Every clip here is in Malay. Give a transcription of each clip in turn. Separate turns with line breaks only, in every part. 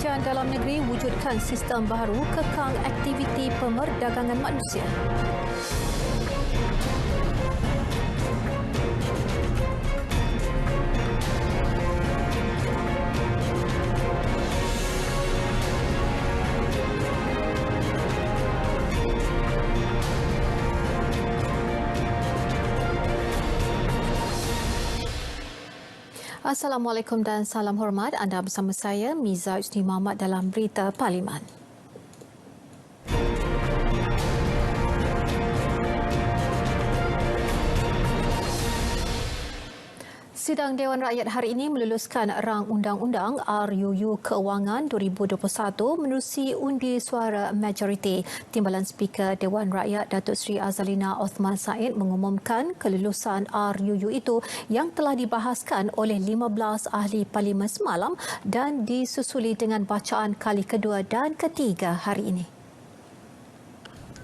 Kerajaan Dalam Negeri wujudkan sistem baru kekang aktiviti pemerdagangan manusia. Assalamualaikum dan salam hormat. Anda bersama saya, Miza Usni Muhammad dalam Berita Parlimen. Sidang Dewan Rakyat hari ini meluluskan rang undang-undang RUU Keuangan 2021 menerusi undi suara majoriti. Timbalan Speaker Dewan Rakyat Datuk Seri Azalina Othman Said mengumumkan kelulusan RUU itu yang telah dibahaskan oleh 15 ahli parlimen semalam dan disusuli dengan bacaan kali kedua dan ketiga hari ini.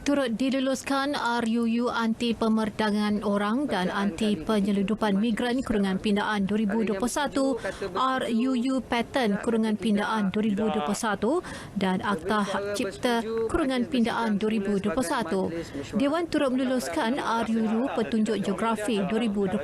Turut diluluskan RUU Anti Pemerdagangan Orang dan Anti Penyeludupan Migran Kurungan Pindaan 2021, RUU Paten Kurungan Pindaan 2021 dan Akta Hak Cipta Kurungan Pindaan 2021. Dewan turut meluluskan RUU Petunjuk Geografi 2021.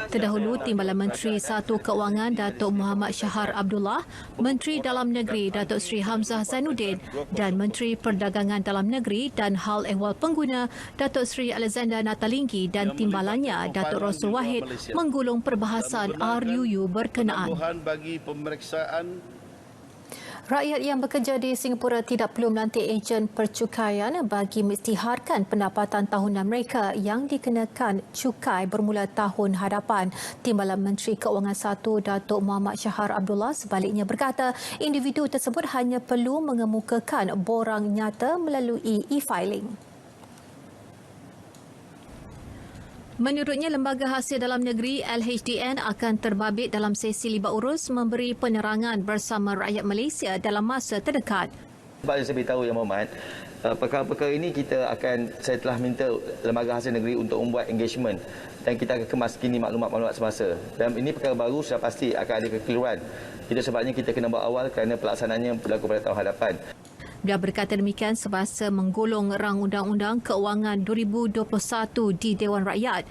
Terdahulu, Timbalan Menteri Satu Keuangan Datuk Muhammad Shahar Abdullah, Menteri Dalam Negeri Datuk Seri Hamzah Zainuddin dan Menteri Perdagangan Dalam Negeri dan Hal Ehwal Pengguna Datuk Seri Alexander Natalinggi dan timbalannya Datuk Rasul Wahid menggulung perbahasan RUU berkenaan. Rakyat yang bekerja di Singapura tidak perlu melantik ejen percukaian bagi mengisytiharkan pendapatan tahunan mereka yang dikenakan cukai bermula tahun hadapan. Timbalan Menteri Keuangan Satu Datuk Muhammad Shahar Abdullah sebaliknya berkata individu tersebut hanya perlu mengemukakan borang nyata melalui e-filing. Menurutnya, Lembaga Hasil Dalam Negeri LHDN akan terbabit dalam sesi libat urus memberi penerangan bersama rakyat Malaysia dalam masa terdekat.
Sebab saya beritahu Yang Berhormat, perkara-perkara ini saya telah minta Lembaga Hasil Negeri untuk membuat engagement dan kita akan kemas kini maklumat-maklumat semasa. Dan ini perkara baru, sudah pasti akan ada kekeliruan. Itu sebabnya kita kena buat awal kerana pelaksanaannya berlaku pada tahun hadapan.
Dia berkata demikian semasa menggolong rang Undang-Undang Keuangan 2021 di Dewan Rakyat.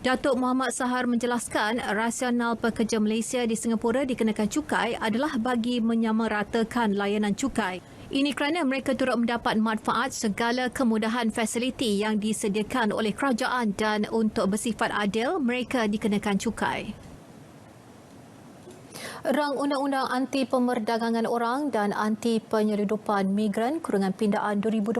Datuk Muhammad Shahar menjelaskan rasional pekerja Malaysia di Singapura dikenakan cukai adalah bagi menyamaratakan layanan cukai. Ini kerana mereka turut mendapat manfaat segala kemudahan fasiliti yang disediakan oleh kerajaan dan untuk bersifat adil mereka dikenakan cukai. Rang Undang-Undang Anti Pemerdagangan Orang dan Anti Penyeludupan Migran Kurungan Pindaan 2021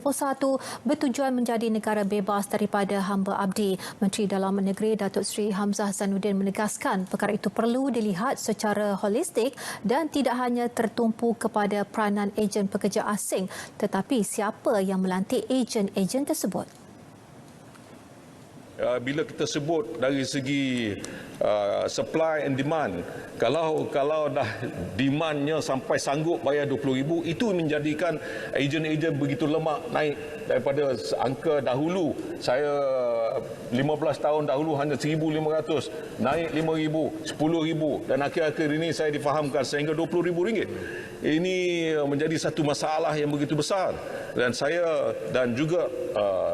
bertujuan menjadi negara bebas daripada hamba abdi. Menteri Dalam Negeri Datuk Seri Hamzah Zainuddin menegaskan perkara itu perlu dilihat secara holistik dan tidak hanya tertumpu kepada peranan ejen pekerja asing tetapi siapa yang melantik ejen-ejen tersebut.
Bila kita sebut dari segi supply and demand, kalau dah demandnya sampai sanggup bayar 20,000, itu menjadikan ejen-ejen begitu lemak naik daripada angka dahulu. Saya 15 tahun dahulu hanya 1,500, naik 5,000, 10,000 dan akhir-akhir ini saya difahamkan sehingga RM20,000. Ini menjadi satu masalah yang begitu besar dan saya dan juga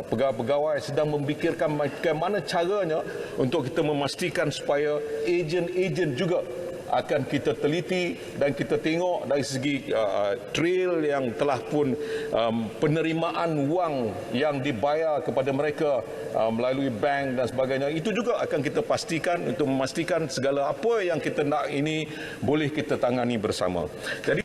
pegawai-pegawai sedang memfikirkan bagaimana caranya untuk kita memastikan supaya ejen-ejen juga akan kita teliti dan kita tengok dari segi trail yang telah pun penerimaan wang yang dibayar kepada mereka melalui bank dan sebagainya. Itu juga akan kita pastikan untuk memastikan segala apa yang kita nak ini boleh kita tangani bersama. Jadi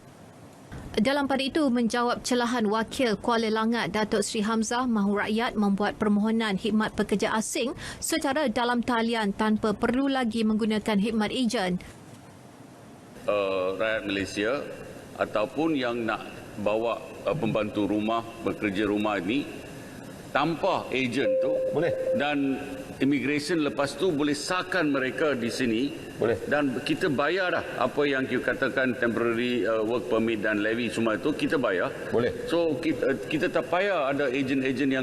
dalam pada itu, menjawab celahan Wakil Kuala Langat Datuk Seri Hamzah mahu rakyat membuat permohonan khidmat pekerja asing secara dalam talian tanpa perlu lagi menggunakan khidmat ejen.
Rakyat Malaysia ataupun yang nak bawa pembantu rumah, bekerja rumah ini tanpa ejen tu
boleh.
Dan immigration lepas tu boleh sahkan mereka di sini.
Boleh.
Dan kita bayar dah apa yang kita katakan temporary work permit dan levy semua itu kita bayar.
Boleh.
So kita tak payah ada ejen-ejen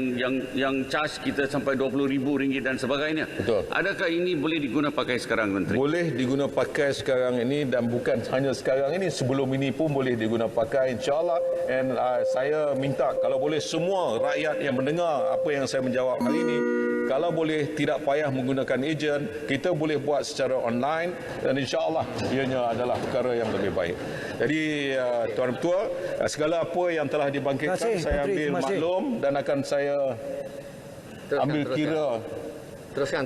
yang charge kita sampai RM20,000 dan sebagainya.
Betul.
Adakah ini boleh diguna pakai sekarang, Menteri?
Boleh diguna pakai sekarang ini dan bukan hanya sekarang ini, sebelum ini pun boleh diguna pakai insyaAllah. And saya minta kalau boleh semua rakyat yang mendengar apa yang saya menjawab hari ini, kalau boleh tidak payah menggunakan ejen, kita boleh buat secara online dan insyaAllah ianya adalah perkara yang lebih baik. Jadi Tuan Ketua, segala apa yang telah dibangkitkan saya ambil maklum dan akan saya ambil kira.
Teruskan.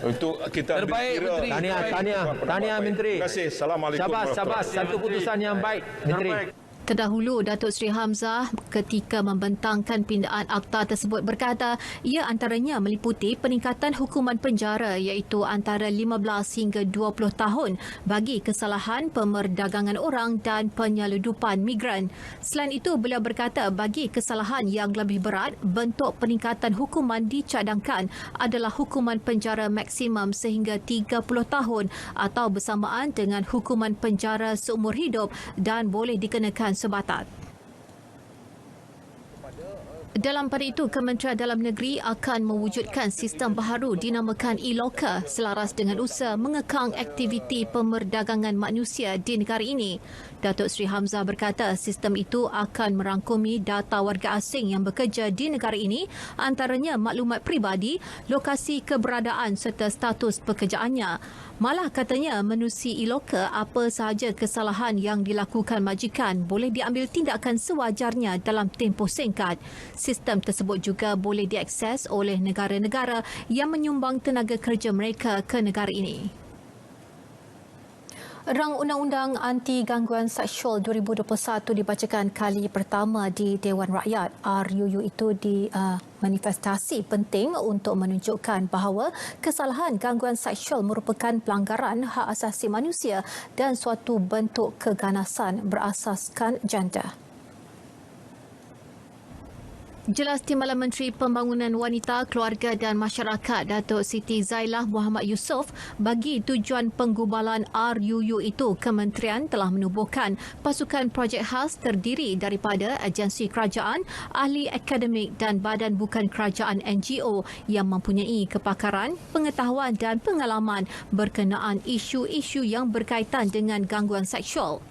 Untuk kita ambil
Terbaik,
kira.
Menteri.
Tahniah
Menteri.
Terima kasih. Assalamualaikum.
Syabas. Satu keputusan yang baik, Menteri.
Terdahulu, Datuk Seri Hamzah ketika membentangkan pindaan akta tersebut berkata ia antaranya meliputi peningkatan hukuman penjara iaitu antara 15 hingga 20 tahun bagi kesalahan pemerdagangan orang dan penyeludupan migran. Selain itu, beliau berkata bagi kesalahan yang lebih berat, bentuk peningkatan hukuman dicadangkan adalah hukuman penjara maksimum sehingga 30 tahun atau bersamaan dengan hukuman penjara seumur hidup dan boleh dikenakan sebatat. Dalam pada itu, Kementerian Dalam Negeri akan mewujudkan sistem baharu dinamakan e-locker selaras dengan usaha mengekang aktiviti pemerdagangan manusia di negara ini. Datuk Seri Hamzah berkata sistem itu akan merangkumi data warga asing yang bekerja di negara ini, antaranya maklumat peribadi, lokasi keberadaan serta status pekerjaannya. Malah katanya menerusi e-locker, apa sahaja kesalahan yang dilakukan majikan boleh diambil tindakan sewajarnya dalam tempoh singkat. Sistem tersebut juga boleh diakses oleh negara-negara yang menyumbang tenaga kerja mereka ke negara ini. Rang Undang-Undang Anti Gangguan Seksual 2021 dibacakan kali pertama di Dewan Rakyat. RUU itu manifestasi penting untuk menunjukkan bahawa kesalahan gangguan seksual merupakan pelanggaran hak asasi manusia dan suatu bentuk keganasan berasaskan gender. Jelas Timbalan Menteri Pembangunan Wanita, Keluarga dan Masyarakat Datuk Siti Zailah Muhammad Yusof bagi tujuan penggubalan RUU itu, kementerian telah menubuhkan pasukan projek khas terdiri daripada agensi kerajaan, ahli akademik dan badan bukan kerajaan NGO yang mempunyai kepakaran, pengetahuan dan pengalaman berkenaan isu-isu yang berkaitan dengan gangguan seksual.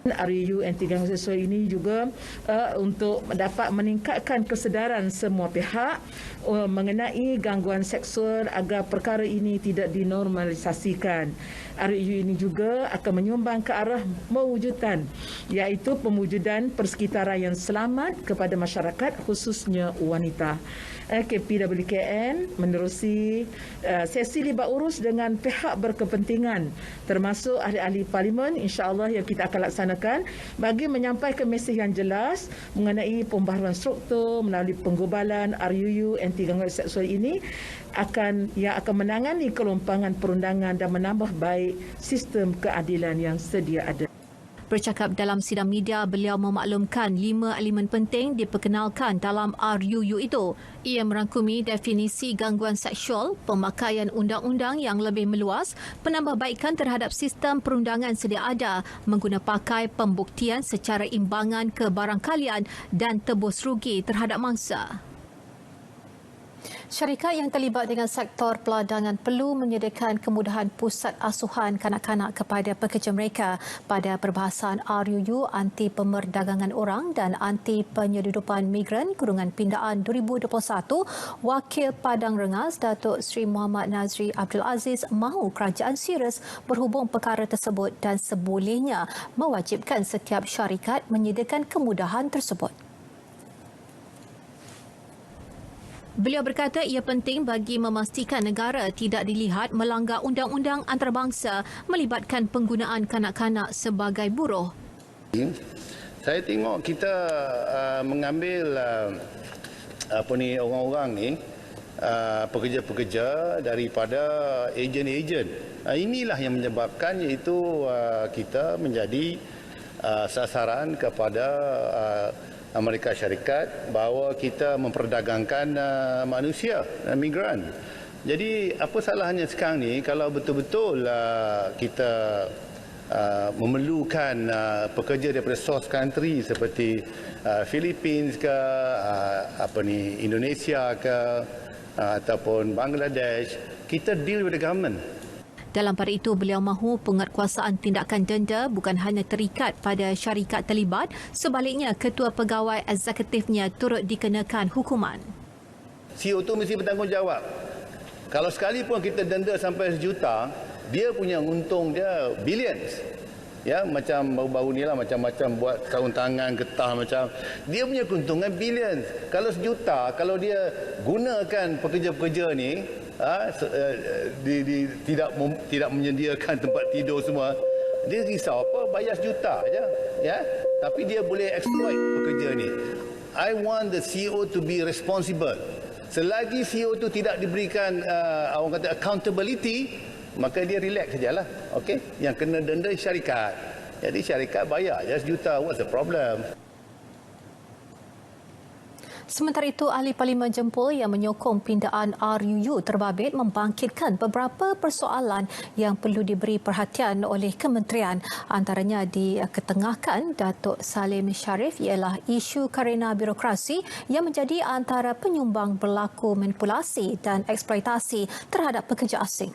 RUU anti gangguan seksual ini juga untuk dapat meningkatkan kesedaran semua pihak mengenai gangguan seksual agar perkara ini tidak dinormalisasikan. RUU ini juga akan menyumbang ke arah mewujudan, iaitu pewujudan persekitaran yang selamat kepada masyarakat khususnya wanita. KPWKN menerusi sesi libat urus dengan pihak berkepentingan termasuk ahli-ahli parlimen, insya-Allah yang kita akan laksanakan bagi menyampaikan mesej yang jelas mengenai pembaharuan struktur melalui penggubalan RUU anti gangguan seksual ini akan menangani kelompangan perundangan dan menambah baik sistem keadilan yang sedia ada.
Bercakap dalam sidang media, beliau memaklumkan 5 elemen penting diperkenalkan dalam RUU itu. Ia merangkumi definisi gangguan seksual, pemakaian undang-undang yang lebih meluas, penambahbaikan terhadap sistem perundangan sedia ada, mengguna pakai pembuktian secara imbangan kebarangkalian dan tebus rugi terhadap mangsa. Syarikat yang terlibat dengan sektor peladangan perlu menyediakan kemudahan pusat asuhan kanak-kanak kepada pekerja mereka. Pada perbahasan RUU Anti Pemerdagangan Orang dan Anti Penyeludupan Migran Kurungan Pindaan 2021, Wakil Padang Rengas Datuk Seri Muhammad Nazri Abdul Aziz mahu kerajaan serius berhubung perkara tersebut dan sebolehnya mewajibkan setiap syarikat menyediakan kemudahan tersebut. Beliau berkata ia penting bagi memastikan negara tidak dilihat melanggar undang-undang antarabangsa melibatkan penggunaan kanak-kanak sebagai buruh.
Saya tengok kita mengambil orang-orang ni pekerja-pekerja daripada ejen-ejen. Inilah yang menyebabkan iaitu kita menjadi sasaran kepada mereka syarikat bahawa kita memperdagangkan manusia, migran. Jadi apa salahnya sekarang ni kalau betul-betul kita memerlukan pekerja daripada source country seperti Philippines ke Indonesia ke ataupun Bangladesh, kita deal with the government.
Dalam pada itu, beliau mahu penguatkuasaan tindakan denda bukan hanya terikat pada syarikat terlibat, sebaliknya ketua pegawai eksekutifnya turut dikenakan hukuman.
CEO tu mesti bertanggungjawab. Kalau sekalipun kita denda sampai 1 juta, dia punya untung dia billions. Ya, macam baru-baru ni lah, macam-macam buat sarung tangan, getah macam. Dia punya keuntungan billions. Kalau 1 juta, kalau dia gunakan pekerja-pekerja ni, tidak menyediakan tempat tidur semua, dia risau apa? Bayar 1 juta aja, ya. Tapi dia boleh exploit pekerja ni. I want the CEO to be responsible. Selagi CEO tu tidak diberikan orang kata accountability, maka dia relax sajalah. Okey, yang kena denda syarikat. Jadi syarikat bayar je 1 juta. What's the problem?
Sementara itu, ahli Parlimen Jempol yang menyokong pindaan RUU terbabit membangkitkan beberapa persoalan yang perlu diberi perhatian oleh kementerian. Antaranya diketengahkan Datuk Salim Sharif ialah isu karena birokrasi yang menjadi antara penyumbang berlaku manipulasi dan eksploitasi terhadap pekerja asing.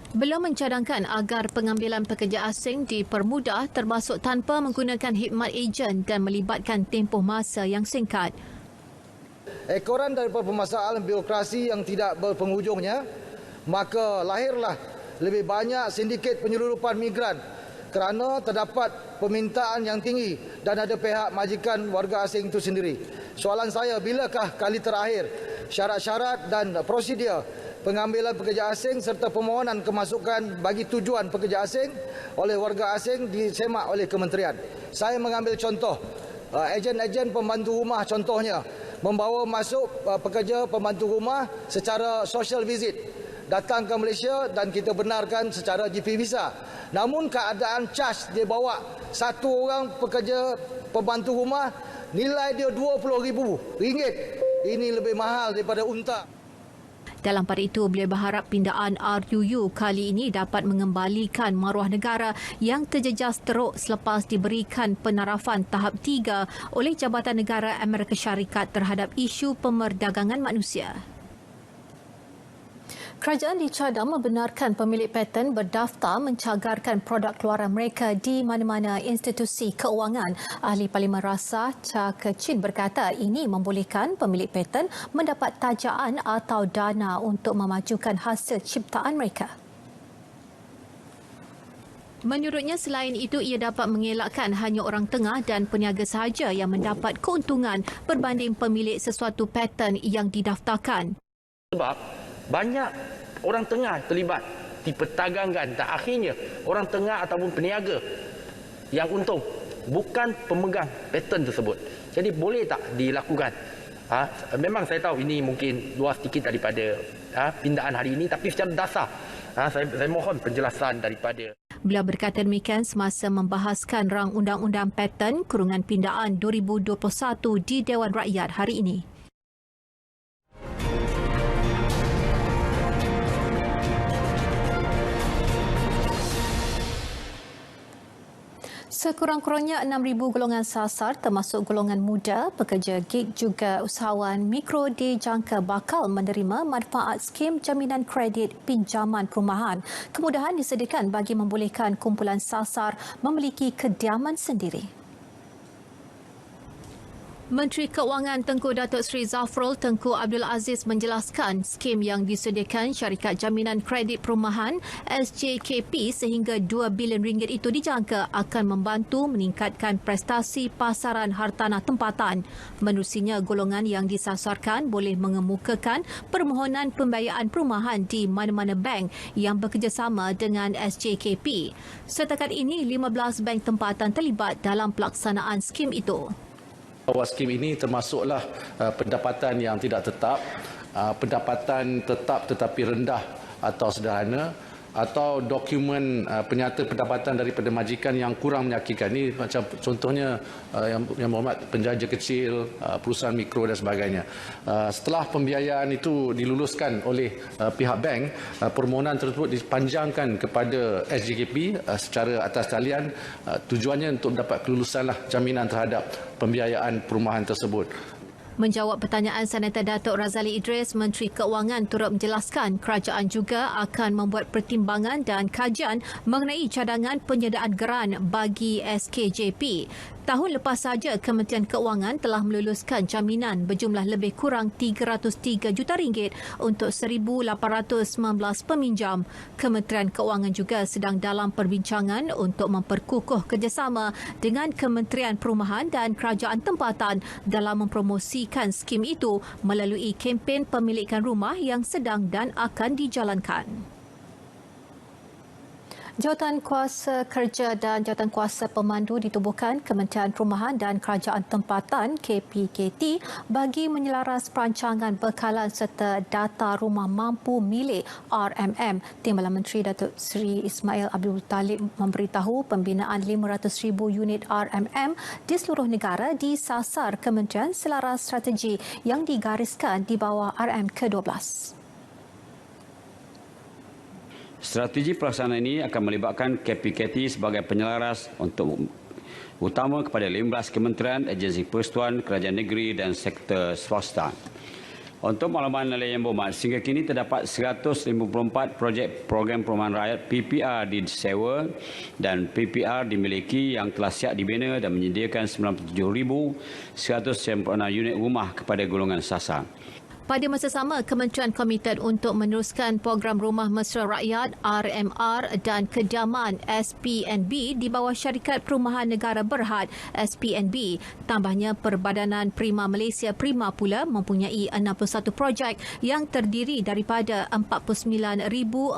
Beliau mencadangkan agar pengambilan pekerja asing dipermudah termasuk tanpa menggunakan khidmat ejen dan melibatkan tempoh masa yang singkat.
Ekoran daripada permasalahan birokrasi yang tidak berpenghujungnya, maka lahirlah lebih banyak sindiket penyelundupan migran kerana terdapat permintaan yang tinggi dan ada pihak majikan warga asing itu sendiri. Soalan saya, bilakah kali terakhir syarat-syarat dan prosedur pengambilan pekerja asing serta permohonan kemasukan bagi tujuan pekerja asing oleh warga asing disemak oleh kementerian? Saya mengambil contoh ejen-ejen pembantu rumah, contohnya membawa masuk pekerja pembantu rumah secara social visit, datang ke Malaysia dan kita benarkan secara GP visa. Namun keadaan cas dia bawa satu orang pekerja pembantu rumah, nilai dia RM20,000. Ini lebih mahal daripada unta.
Dalam pada itu, beliau berharap pindaan RUU kali ini dapat mengembalikan maruah negara yang terjejas teruk selepas diberikan penarafan tahap 3 oleh Jabatan Negara Amerika Syarikat terhadap isu pemerdagangan manusia. Kerajaan dicadang membenarkan pemilik paten berdaftar mencagarkan produk keluaran mereka di mana-mana institusi keuangan. Ahli Parlimen Rasa Cha Kechin berkata ini membolehkan pemilik paten mendapat tajaan atau dana untuk memajukan hasil ciptaan mereka. Menurutnya, selain itu ia dapat mengelakkan hanya orang tengah dan peniaga sahaja yang mendapat keuntungan berbanding pemilik sesuatu paten yang didaftarkan.
Sebab banyak orang tengah terlibat diperdagangkan dan akhirnya orang tengah ataupun peniaga yang untung bukan pemegang paten tersebut. Jadi boleh tak dilakukan? Memang saya tahu ini mungkin luas sedikit daripada pindaan hari ini, tapi secara dasar saya mohon penjelasan daripada.
Beliau berkata demikian semasa membahaskan rang undang-undang paten kurungan pindaan 2021 di Dewan Rakyat hari ini. Sekurang-kurangnya 6,000 golongan sasar termasuk golongan muda, pekerja gig juga usahawan mikro dijangka bakal menerima manfaat skim jaminan kredit pinjaman perumahan. Kemudahan disediakan bagi membolehkan kumpulan sasar memiliki kediaman sendiri. Menteri Keuangan Tengku Datuk Seri Zafrul Tengku Abdul Aziz menjelaskan skim yang disediakan Syarikat Jaminan Kredit Perumahan SJKP sehingga RM2 bilion itu dijangka akan membantu meningkatkan prestasi pasaran hartanah tempatan. Menerusinya, golongan yang disasarkan boleh mengemukakan permohonan pembiayaan perumahan di mana-mana bank yang bekerjasama dengan SJKP. Setakat ini, 15 bank tempatan terlibat dalam pelaksanaan skim itu.
Bahawa skim ini termasuklah pendapatan yang tidak tetap, pendapatan tetap tetapi rendah atau sederhana, atau dokumen penyata pendapatan daripada majikan yang kurang meyakinkan. Ini macam contohnya yang berhormat penjaja kecil, perusahaan mikro dan sebagainya. Setelah pembiayaan itu diluluskan oleh pihak bank, permohonan tersebut dipanjangkan kepada SJKP secara atas talian, tujuannya untuk mendapat kelulusanlah jaminan terhadap pembiayaan perumahan tersebut.
Menjawab pertanyaan Senator Datuk Razali Idris, Menteri Keuangan turut menjelaskan kerajaan juga akan membuat pertimbangan dan kajian mengenai cadangan penyediaan geran bagi SKJP. Tahun lepas saja Kementerian Keuangan telah meluluskan jaminan berjumlah lebih kurang 303 juta ringgit untuk 1,819 peminjam. Kementerian Keuangan juga sedang dalam perbincangan untuk memperkukuh kerjasama dengan Kementerian Perumahan dan Kerajaan Tempatan dalam mempromosikan skim itu melalui kempen pemilikan rumah yang sedang dan akan dijalankan. Jawatan Kuasa Kerja dan Jawatan Kuasa Pemandu ditubuhkan Kementerian Perumahan dan Kerajaan Tempatan KPKT bagi menyelaras perancangan bekalan serta data rumah mampu milik RMM. Timbalan Menteri Datuk Seri Ismail Abdul Talib memberitahu pembinaan 500,000 unit RMM di seluruh negara disasar kementerian selaras strategi yang digariskan di bawah RM ke-12.
Strategi pelaksanaan ini akan melibatkan KPKT sebagai penyelaras untuk utama kepada 15 kementerian, agensi persekutuan, kerajaan negeri dan sektor swasta. Untuk makluman yang berhormat, sehingga kini terdapat 154 projek program perumahan rakyat PPR disewa dan PPR dimiliki yang telah siap dibina dan menyediakan 97,196 unit rumah kepada golongan sasar.
Pada masa sama, Kementerian komited untuk meneruskan program Rumah Mesra Rakyat RMR dan Kediaman SPNB di bawah Syarikat Perumahan Negara Berhad SPNB. Tambahnya, Perbadanan Prima Malaysia Prima pula mempunyai 61 projek yang terdiri daripada 49,401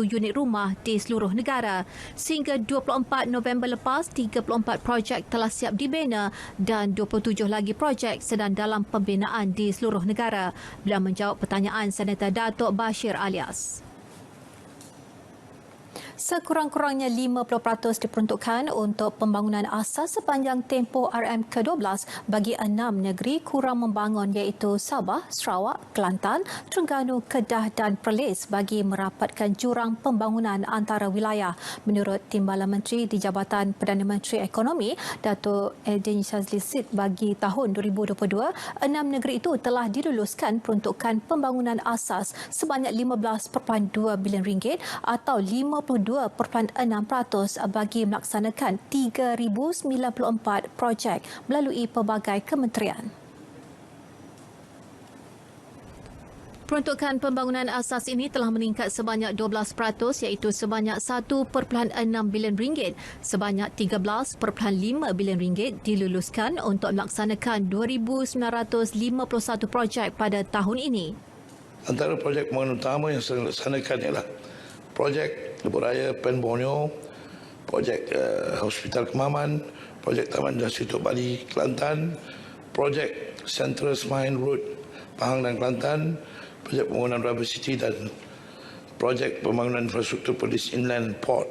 unit rumah di seluruh negara. Sehingga 24 November lepas, 34 projek telah siap dibina dan 27 lagi projek sedang dalam pembinaan di seluruh negara. Beliau menjawab pertanyaan Senator Datuk Bashir Alias. Sekurang-kurangnya 50% diperuntukkan untuk pembangunan asas sepanjang tempoh RM ke-12 bagi 6 negeri kurang membangun iaitu Sabah, Sarawak, Kelantan, Terengganu, Kedah dan Perlis bagi merapatkan jurang pembangunan antara wilayah. Menurut Timbalan Menteri di Jabatan Perdana Menteri Ekonomi, Datuk Eddin Shazli Sid, bagi tahun 2022, 6 negeri itu telah diluluskan peruntukan pembangunan asas sebanyak RM15.2 bilion atau 52.6% bagi melaksanakan 3,094 projek melalui pelbagai kementerian. Peruntukan pembangunan asas ini telah meningkat sebanyak 12% iaitu sebanyak RM1.6 bilion. Sebanyak RM13.5 bilion diluluskan untuk melaksanakan 2,951 projek pada tahun ini.
Antara projek pembangunan utama yang sedang dilaksanakan ialah projek Lebuh Raya Pen Borneo, projek Hospital Kemaman, projek Taman Industri Tok Bali Kelantan, projek Central Smile Road Pahang dan Kelantan, projek pembangunan Rubber City dan projek pembangunan infrastruktur Perlis Inland Port.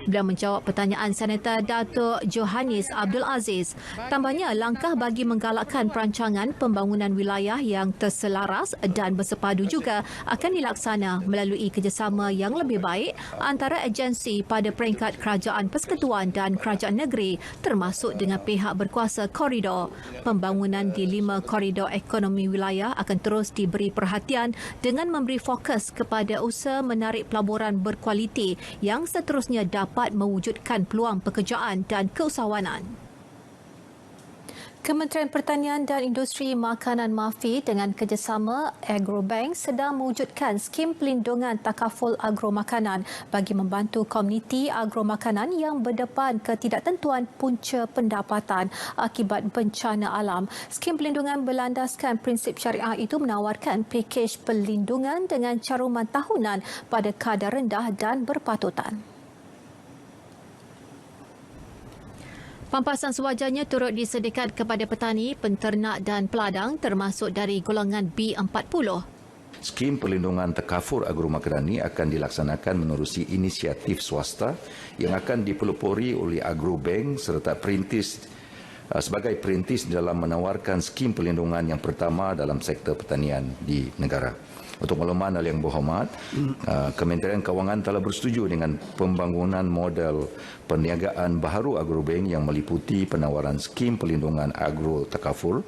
Beliau menjawab pertanyaan Senator Datuk Johannes Abdul Aziz. Tambahnya, langkah bagi menggalakkan perancangan pembangunan wilayah yang terselaras dan bersepadu juga akan dilaksana melalui kerjasama yang lebih baik antara agensi pada peringkat kerajaan persekutuan dan kerajaan negeri termasuk dengan pihak berkuasa koridor. Pembangunan di 5 koridor ekonomi wilayah akan terus diberi perhatian dengan memberi fokus kepada usaha menarik pelaburan berkualiti yang seterusnya dapat mewujudkan peluang pekerjaan dan keusahawanan. Kementerian Pertanian dan Industri Makanan MAFI dengan kerjasama Agrobank sedang mewujudkan skim pelindungan takaful agromakanan bagi membantu komuniti agromakanan yang berdepan ketidaktentuan punca pendapatan akibat bencana alam. Skim pelindungan berlandaskan prinsip syariah itu menawarkan pakej pelindungan dengan caruman tahunan pada kadar rendah dan berpatutan. Pampasan sewajarnya turut disediakan kepada petani, penternak dan peladang termasuk dari golongan B40.
Skim perlindungan takaful agromakadami akan dilaksanakan menerusi inisiatif swasta yang akan dipelopori oleh Agrobank serta perintis sebagai perintis dalam menawarkan skim perlindungan yang pertama dalam sektor pertanian di negara. Untuk makluman yang berhormat, Kementerian Kewangan telah bersetuju dengan pembangunan model perniagaan baharu Agrobank yang meliputi penawaran skim perlindungan agro takaful.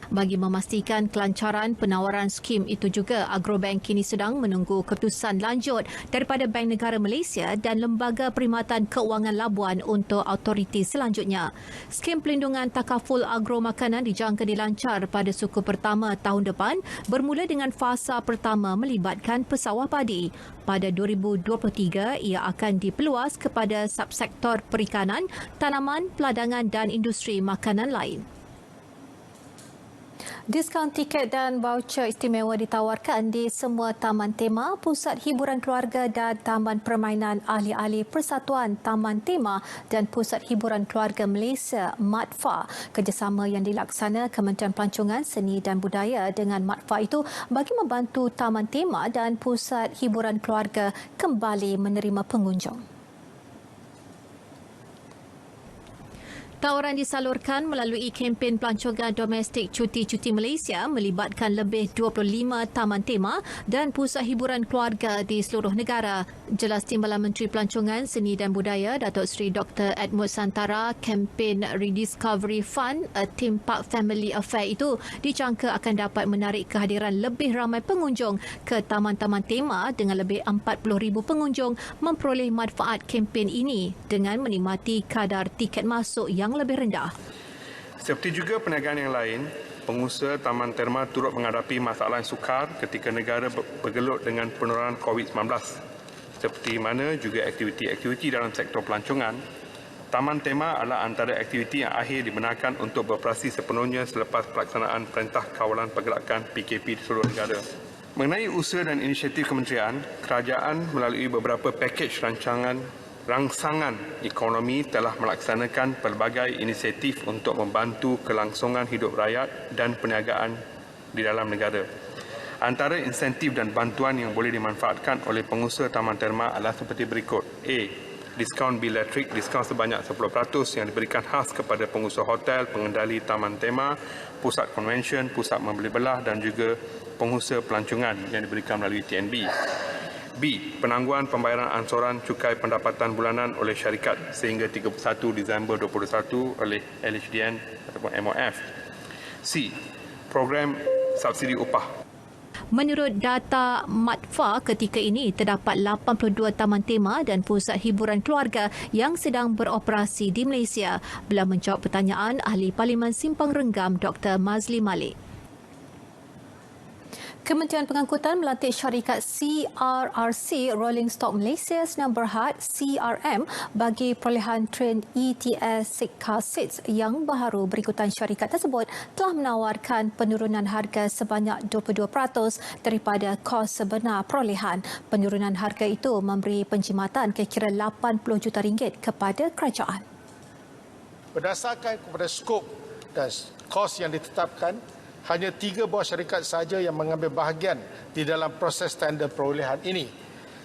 Bagi memastikan kelancaran penawaran skim itu juga, Agrobank kini sedang menunggu keputusan lanjut daripada Bank Negara Malaysia dan Lembaga Perkhidmatan Kewangan Labuan untuk autoriti selanjutnya. Skim pelindungan takaful agromakanan dijangka dilancar pada suku pertama tahun depan bermula dengan fasa pertama melibatkan pesawah padi. Pada 2023, ia akan diperluas kepada subsektor perikanan, tanaman, peladangan dan industri makanan lain. Diskaun tiket dan voucher istimewa ditawarkan di semua taman tema, pusat hiburan keluarga dan taman permainan ahli-ahli Persatuan Taman Tema dan Pusat Hiburan Keluarga Malaysia MATFA. Kerjasama yang dilaksana Kementerian Pelancongan, Seni dan Budaya dengan MATFA itu bagi membantu taman tema dan pusat hiburan keluarga kembali menerima pengunjung. Tawaran disalurkan melalui kempen pelancongan domestik Cuti-Cuti Malaysia melibatkan lebih 25 taman tema dan pusat hiburan keluarga di seluruh negara. Jelas Timbalan Menteri Pelancongan, Seni dan Budaya Datuk Seri Dr. Edmund Santara, kempen Rediscovery Fund, A Theme Park Family Affair itu dijangka akan dapat menarik kehadiran lebih ramai pengunjung ke taman-taman tema dengan lebih 40,000 pengunjung memperoleh manfaat kempen ini dengan menikmati kadar tiket masuk yang lebih rendah.
Seperti juga perniagaan yang lain, pengusaha Taman Terma turut menghadapi masalah yang sukar ketika negara bergelut dengan penularan COVID-19. Seperti mana juga aktiviti-aktiviti dalam sektor pelancongan, Taman Tema adalah antara aktiviti yang akhir dibenarkan untuk beroperasi sepenuhnya selepas pelaksanaan Perintah Kawalan Pergerakan PKP di seluruh negara. Mengenai usaha dan inisiatif kementerian, kerajaan melalui beberapa pakej rangsangan ekonomi telah melaksanakan pelbagai inisiatif untuk membantu kelangsungan hidup rakyat dan perniagaan di dalam negara. Antara insentif dan bantuan yang boleh dimanfaatkan oleh pengusaha Taman Terma adalah seperti berikut. A. Diskaun bil elektrik, diskaun sebanyak 10% yang diberikan khas kepada pengusaha hotel, pengendali Taman Tema, pusat konvensyen, pusat membeli belah dan juga pengusaha pelancongan yang diberikan melalui TNB. B. Penangguhan pembayaran ansuran cukai pendapatan bulanan oleh syarikat sehingga 31 Disember 2021 oleh LHDN ataupun MOF. C. Program subsidi upah.
Menurut data MATFA, ketika ini terdapat 82 taman tema dan pusat hiburan keluarga yang sedang beroperasi di Malaysia. Beliau menjawab pertanyaan Ahli Parlimen Simpang Renggam Dr. Mazli Malik. Kementerian Pengangkutan melantik syarikat CRRC Rolling Stock Malaysia Senang Berhad CRM bagi perolehan train ETS Car Seats yang baharu. Berikutan syarikat tersebut telah menawarkan penurunan harga sebanyak 22% daripada kos sebenar perolehan. Penurunan harga itu memberi penjimatan kira-kira RM80 juta kepada kerajaan.
Berdasarkan kepada skop dan kos yang ditetapkan, hanya 3 buah syarikat sahaja yang mengambil bahagian di dalam proses tender perolehan ini.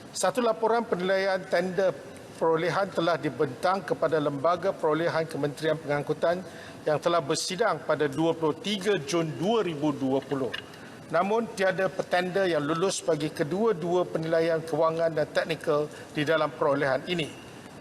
Satu laporan penilaian tender perolehan telah dibentang kepada Lembaga Perolehan Kementerian Pengangkutan yang telah bersidang pada 23 Jun 2020. Namun, tiada petender yang lulus bagi kedua-dua penilaian kewangan dan teknikal di dalam perolehan ini.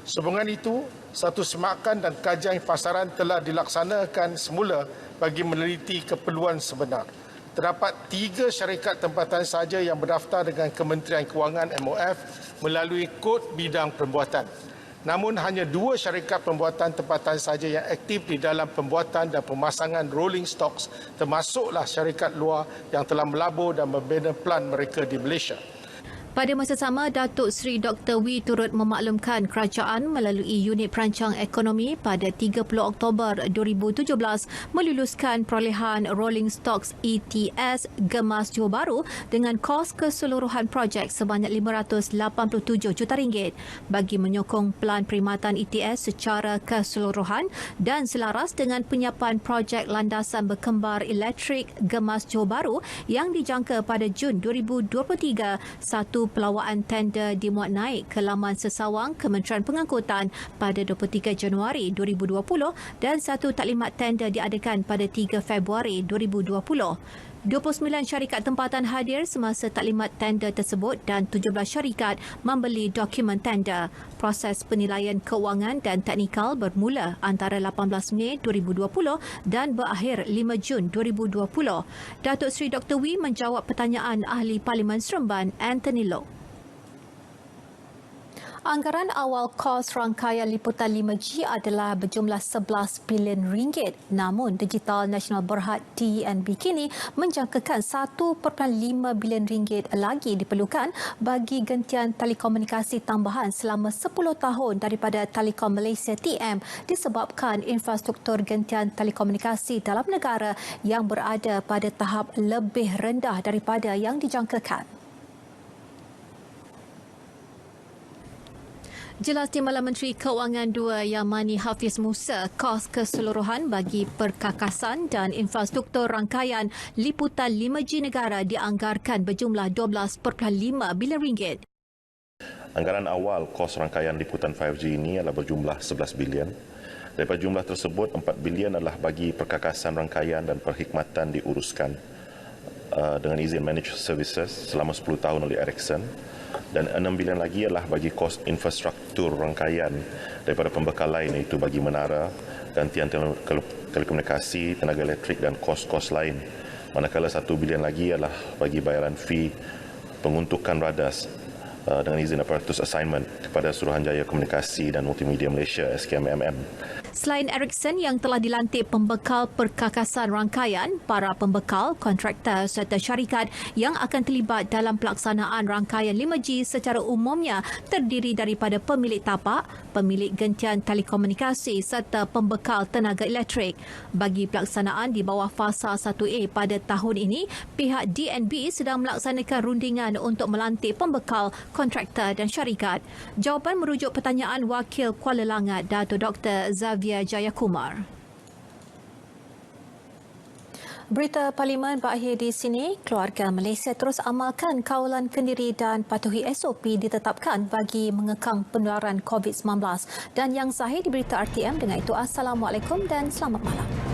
Sehubungan itu, satu semakan dan kajian pasaran telah dilaksanakan semula bagi meneliti keperluan sebenar. Terdapat 3 syarikat tempatan sahaja yang berdaftar dengan Kementerian Kewangan MOF melalui kod bidang perbuatan. Namun hanya 2 syarikat pembuatan tempatan sahaja yang aktif di dalam pembuatan dan pemasangan rolling stocks, termasuklah syarikat luar yang telah melabur dan membina plan mereka di Malaysia.
Pada masa sama, Datuk Seri Dr. Wee turut memaklumkan kerajaan melalui unit perancang ekonomi pada 30 Oktober 2017 meluluskan perolehan Rolling Stocks ETS Gemas Johor Bahru dengan kos keseluruhan projek sebanyak RM587 juta bagi menyokong pelan perkhidmatan ETS secara keseluruhan dan selaras dengan penyiapan projek landasan berkembar elektrik Gemas Johor Bahru yang dijangka pada Jun 2023. Satu pelawaan tender dimuat naik ke laman sesawang Kementerian Pengangkutan pada 23 Januari 2020 dan satu taklimat tender diadakan pada 3 Februari 2020. 29 syarikat tempatan hadir semasa taklimat tender tersebut dan 17 syarikat membeli dokumen tender. Proses penilaian keuangan dan teknikal bermula antara 18 Mei 2020 dan berakhir 5 Jun 2020. Datuk Seri Dr. Wee menjawab pertanyaan Ahli Parlimen Seremban Anthony Loke. Anggaran awal kos rangkaian liputan 5G adalah berjumlah 11 bilion ringgit. Namun, Digital Nasional Berhad DNB kini menjangkakan 1.5 bilion ringgit lagi diperlukan bagi gentian telekomunikasi tambahan selama 10 tahun daripada Telekom Malaysia TM disebabkan infrastruktur gentian telekomunikasi dalam negara yang berada pada tahap lebih rendah daripada yang dijangkakan. Jelas Timbalan Menteri Keuangan 2 Yamani Hafiz Musa, kos keseluruhan bagi perkakasan dan infrastruktur rangkaian liputan 5G negara dianggarkan berjumlah 12.5 bilion ringgit.
Anggaran awal kos rangkaian liputan 5G ini adalah berjumlah 11 bilion. Daripada jumlah tersebut, 4 bilion adalah bagi perkakasan rangkaian dan perkhidmatan diuruskan dengan izin managed services selama 10 tahun oleh Ericsson. Dan 6 bilion lagi adalah bagi kos infrastruktur rangkaian daripada pembekal lain, iaitu bagi menara, gantian telekomunikasi, tenaga elektrik dan kos-kos lain. Manakala 1 bilion lagi adalah bagi bayaran fee penguntukan radar dengan izin aparatus assignment kepada Suruhanjaya Komunikasi dan Multimedia Malaysia SKMMM.
Selain Ericsson yang telah dilantik pembekal perkakasan rangkaian, para pembekal, kontraktor serta syarikat yang akan terlibat dalam pelaksanaan rangkaian 5G secara umumnya terdiri daripada pemilik tapak, pemilik gentian telekomunikasi serta pembekal tenaga elektrik. Bagi pelaksanaan di bawah fasa 1A pada tahun ini, pihak DNB sedang melaksanakan rundingan untuk melantik pembekal, kontraktor dan syarikat. Jawapan merujuk pertanyaan Wakil Kuala Langat Dato' Dr. Xavier Jayakumar. Berita Parlimen berakhir di sini. Keluarga Malaysia terus amalkan kawalan kendiri dan patuhi SOP ditetapkan bagi mengekang penularan COVID-19. Dan yang sahih di berita RTM. Dengan itu, Assalamualaikum dan selamat malam.